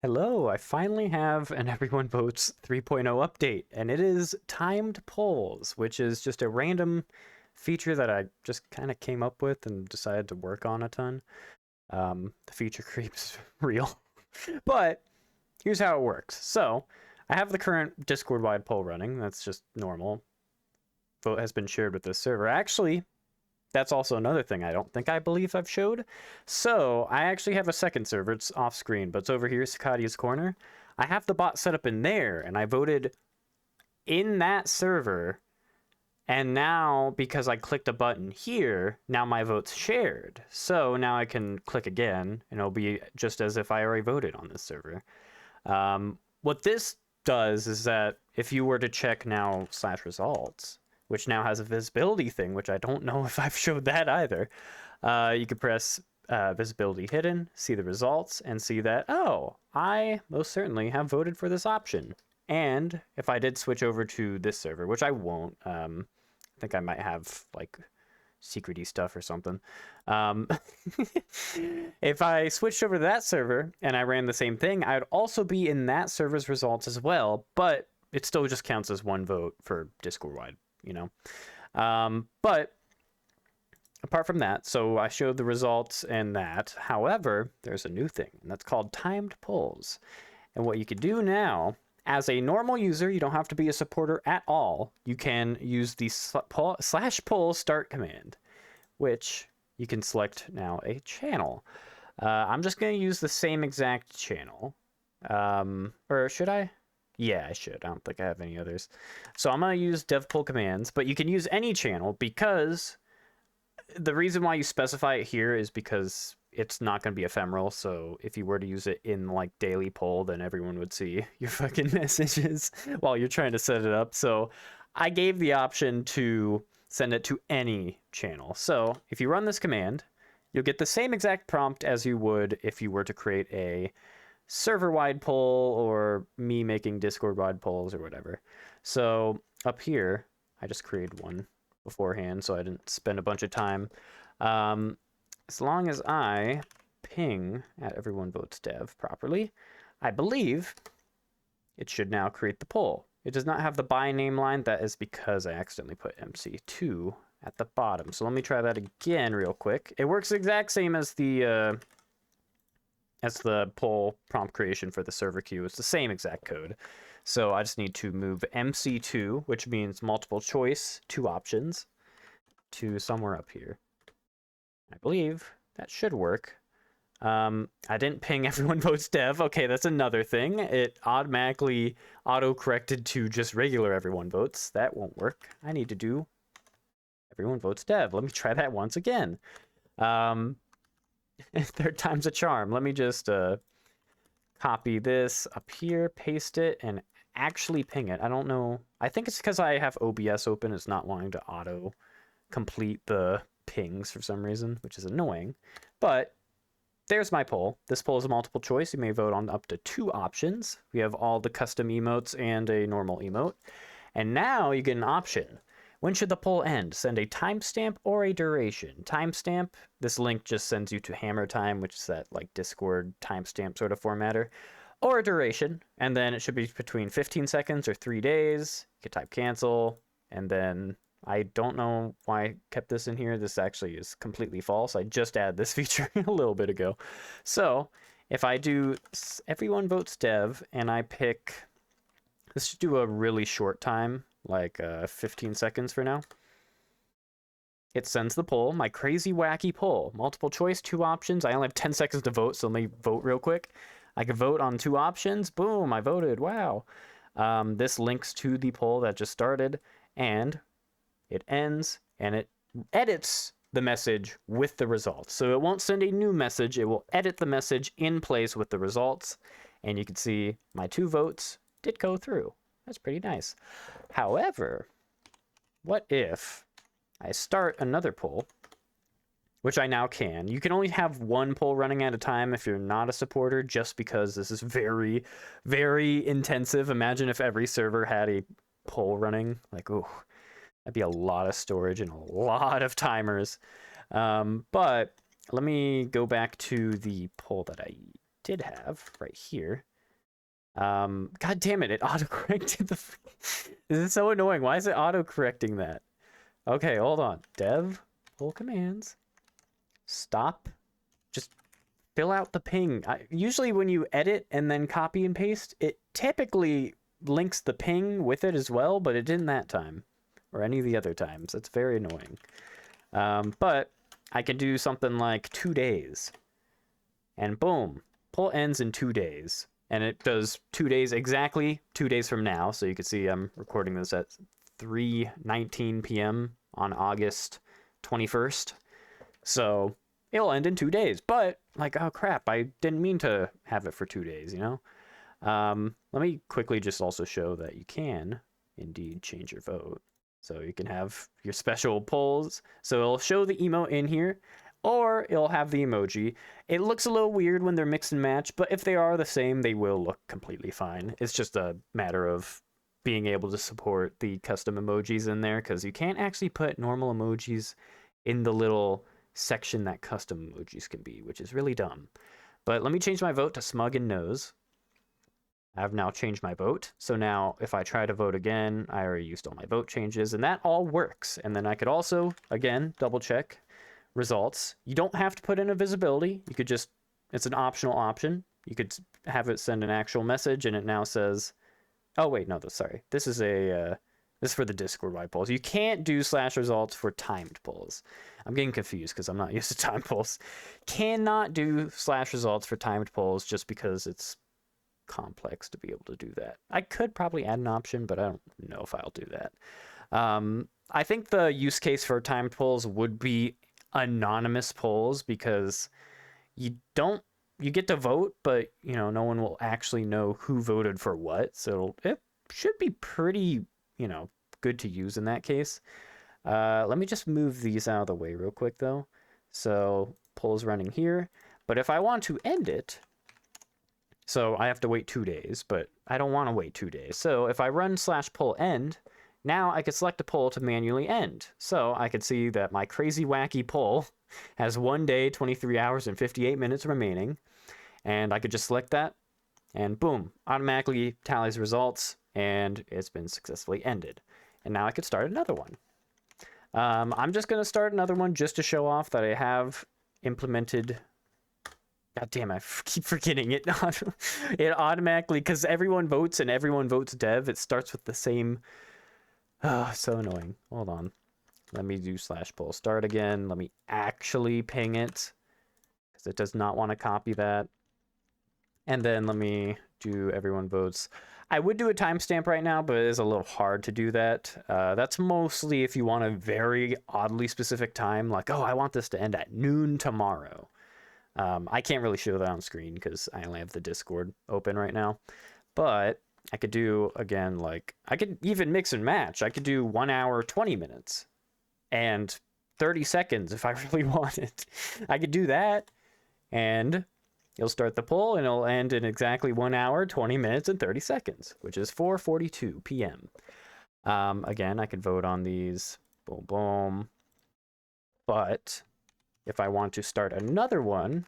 Hello, I finally have an Everyone Votes 3.0 update, and it is timed polls, which is just a random feature that I just kind of came up with and decided to work on a ton. The feature creep's real. But here's how it works. So, I have the current Discord-wide poll running. That's just normal. Vote has been shared with this server. Actually, that's also another thing I believe I've showed. So I actually have a second server. It's off screen, but it's over here, Cicadia's Corner. I have the bot set up in there, and I voted in that server. And now, because I clicked a button here, now my vote's shared. So now I can click again, and it'll be just as if I already voted on this server. What this does is that if you were to check now /results, which now has a visibility thing, which I don't know if I've showed that either. You could press visibility hidden, see the results, and see that, oh, I most certainly have voted for this option. And if I did switch over to this server, which I won't, I think I might have like secret-y stuff or something. If I switched over to that server and I ran the same thing, I'd also be in that server's results as well, but it still just counts as one vote for Discord-wide. But apart from that, so I showed the results and that. However, there's a new thing, and that's called timed polls. And what you can do now, as a normal user, you don't have to be a supporter at all. You can use the /poll start command, which you can select now a channel. I'm just going to use the same exact channel. Or should I? Yeah, I should. I don't think I have any others. So I'm going to use dev poll commands, but you can use any channel because the reason why you specify it here is because it's not going to be ephemeral. So if you were to use it in like daily poll, then everyone would see your fucking messages while you're trying to set it up. So I gave the option to send it to any channel. So if you run this command, you'll get the same exact prompt as you would if you were to create a server-wide poll or me making Discord-wide polls or whatever. So up here, I just created one beforehand so I didn't spend a bunch of time. As long as I ping at everyone votes dev properly, I believe it should now create the poll. It does not have the by name line. That is because I accidentally put MC2 at the bottom. So let me try that again real quick. It works the exact same as the poll prompt creation for the server queue. It's the same exact code. So I just need to move MC2, which means multiple choice, 2 options, to somewhere up here. I believe that should work. I didn't ping everyone votes dev. Okay, that's another thing. It automatically auto-corrected to just regular everyone votes. That won't work. I need to do everyone votes dev. Let me try that once again. Third time's a charm. Let me just copy this up here, paste it, and actually ping it. I don't know. I think it's because I have OBS open. It's not wanting to auto complete the pings for some reason, which is annoying. But there's my poll. This poll is a multiple choice. You may vote on up to 2 options. We have all the custom emotes and a normal emote. And now you get an option. When should the poll end? Send a timestamp or a duration. Timestamp, this link just sends you to Hammer Time, which is that like Discord timestamp sort of formatter, or a duration, and then it should be between 15 seconds or 3 days. You can type cancel, and then I don't know why I kept this in here. This actually is completely false. I just added this feature a little bit ago. So if I do everyone votes dev and I pick, let's just do a really short time, like 15 seconds for now. It sends the poll, my crazy wacky poll. Multiple choice, 2 options. I only have 10 seconds to vote, so let me vote real quick. I can vote on 2 options. Boom, I voted. Wow. This links to the poll that just started, and it ends, and it edits the message with the results. So it won't send a new message. It will edit the message in place with the results, and you can see my 2 votes did go through. That's pretty nice. However, what if I start another poll, which I now can. You can only have 1 poll running at a time if you're not a supporter, just because this is very, very intensive. Imagine if every server had a poll running. Like, ooh, that'd be a lot of storage and a lot of timers. But let me go back to the poll that I did have right here. God damn it, it auto-corrected the... This is so annoying. Why is it auto-correcting that? Okay, hold on. Dev, pull commands. Stop. Just fill out the ping. Usually when you edit and then copy and paste, it typically links the ping with it as well, but it didn't that time. Or any of the other times. It's very annoying. But I can do something like 2 days. And boom. Poll ends in 2 days. And it does 2 days exactly 2 days from now. So you can see I'm recording this at 3:19 p.m. on August 21st. So it'll end in 2 days. But, like, oh crap, I didn't mean to have it for 2 days, you know? Let me quickly just also show that you can indeed change your vote. So you can have your special polls. So it'll show the emote in here, or it'll have the emoji. It looks a little weird when they're mix and match, but if they are the same, they will look completely fine. It's just a matter of being able to support the custom emojis in there, because you can't actually put normal emojis in the little section that custom emojis can be, which is really dumb. But let me change my vote to smug and nose. I've now changed my vote. So now if I try to vote again, I already used all my vote changes, and that all works. And then I could also, again, double check results. You don't have to put in a visibility. You could just, it's an optional option. You could have it send an actual message, and it now says, oh wait, no, sorry. This is a, this is for the Discord wide polls. You can't do /results for timed polls. I'm getting confused because I'm not used to timed polls. Cannot do /results for timed polls just because it's complex to be able to do that. I could probably add an option, but I don't know if I'll do that. I think the use case for timed polls would be anonymous polls, because you get to vote, but you know, no one will actually know who voted for what. So it should be pretty, you know, good to use in that case. Let me just move these out of the way real quick though. So poll's running here, but if I want to end it, so I have to wait 2 days, but I don't want to wait 2 days. So if I run /poll end, now I could select a poll to manually end. So I could see that my crazy wacky poll has 1 day, 23 hours, and 58 minutes remaining. And I could just select that, and boom, automatically tallies results, and it's been successfully ended. And now I could start another one. I'm just going to start another one just to show off that I have implemented... God damn, I keep forgetting it. It automatically, because everyone votes and everyone votes dev, it starts with the same... so annoying. Hold on. Let me do /poll start again. Let me actually ping it, because it does not want to copy that. And then let me do everyone votes. I would do a timestamp right now, but it is a little hard to do that. That's mostly if you want a very oddly specific time, like, oh, I want this to end at noon tomorrow. I can't really show that on screen because I only have the Discord open right now. But I could do, again, like, I could even mix and match. I could do 1 hour, 20 minutes and 30 seconds if I really wanted. I could do that, and you'll start the poll, and it'll end in exactly 1 hour, 20 minutes, and 30 seconds, which is 4:42 p.m. Again, I could vote on these. Boom, boom. But if I want to start another one,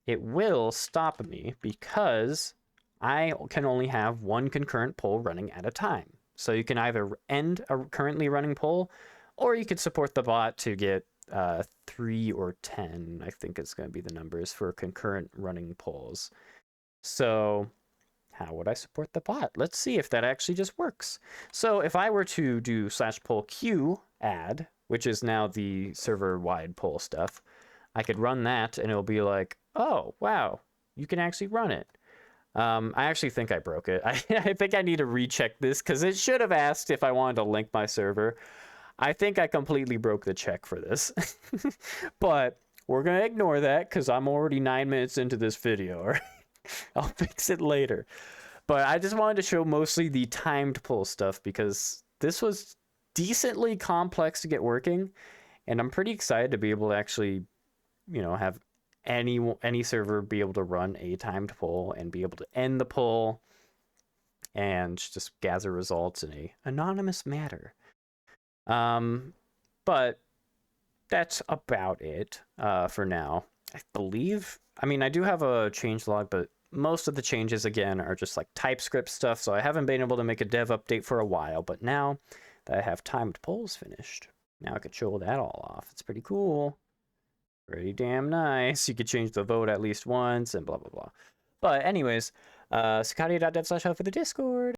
it will stop me because I can only have one concurrent poll running at a time. So you can either end a currently running poll, or you could support the bot to get 3 or 10, I think it's going to be the numbers for concurrent running polls. So how would I support the bot? Let's see if that actually just works. So if I were to do /poll queue add, which is now the server-wide poll stuff, I could run that, and it'll be like, oh, wow, you can actually run it. I actually think I broke it. I think I need to recheck this, because it should have asked if I wanted to link my server. I think I completely broke the check for this. But we're going to ignore that, because I'm already 9 minutes into this video. I'll fix it later. But I just wanted to show mostly the timed poll stuff, because this was decently complex to get working, and I'm pretty excited to be able to actually, you know, have any server be able to run a timed poll and be able to end the poll and just gather results in a anonymous manner. But that's about it for now. I believe, I mean, I do have a changelog, but most of the changes, again, are just like TypeScript stuff, so I haven't been able to make a dev update for a while, but now that I have timed polls finished, now I could show that all off. It's pretty cool. Pretty damn nice. You could change the vote at least once and blah, blah, blah. But anyways, Sacadia.dev/help for the Discord.